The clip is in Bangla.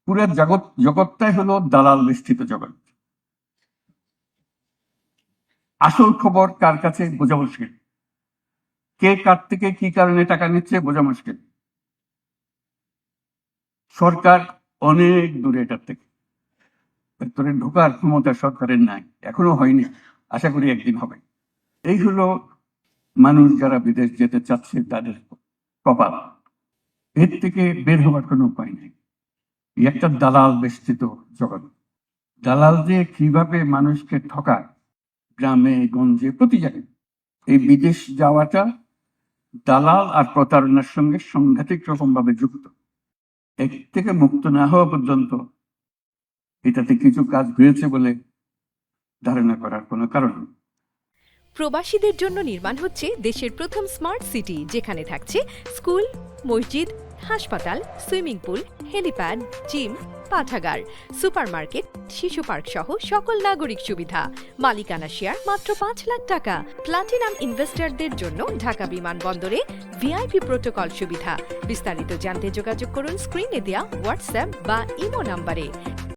পুরো জগৎটাই হলো দালাল বেষ্টিত জগৎ। আসল খবর কার কাছে বোঝা মুশকিল, কে কার থেকে কি কারণে টাকা নিচ্ছে বোঝা মুশকিল। সরকার অনেক দূরে এটার থেকে, ভেতরে ঢোকার ক্ষমতা সরকারের নাই, এখনো হয়নি, আশা করি একদিন হবে। এই হলো মানুষ যারা বিদেশ যেতে চাচ্ছে তাদের কপাল। এর থেকে বের হওয়ার কোনো উপায় নেই। একটা দালাল বেষ্টিত জগৎ। দালাল যে কিভাবে মানুষকে ঠকায় গ্রামে গঞ্জে প্রতি জায়গায়, এই বিদেশ যাওয়াটা দালাল আর প্রতারণার সঙ্গে সাংঘাতিক রকম ভাবে যুক্ত। এর থেকে মুক্ত না হওয়া পর্যন্ত এটাতে কিছু কাজ হয়েছে বলে ধারণা করার কোনো কারণ নেই। প্রবাসীদের জন্য নির্মাণ হচ্ছে দেশের প্রথম স্মার্ট সিটি, যেখানে থাকছে স্কুল, মসজিদ, হাসপাতাল, সুইমিং পুল, হেলিপ্যাড, জিম, পাঠাগার, সুপারমার্কেট, শিশু পার্ক সহ সকল নাগরিক সুবিধা। মালিকানা শেয়ার মাত্র 5 লাখ টাকা। প্লাটিনাম ইনভেস্টরদের জন্য ঢাকা বিমানবন্দরে ভিআইপি প্রোটোকল সুবিধা। বিস্তারিত জানতে যোগাযোগ করুন স্ক্রিনে দেওয়া হোয়াটসঅ্যাপ বা ইমো নম্বরে।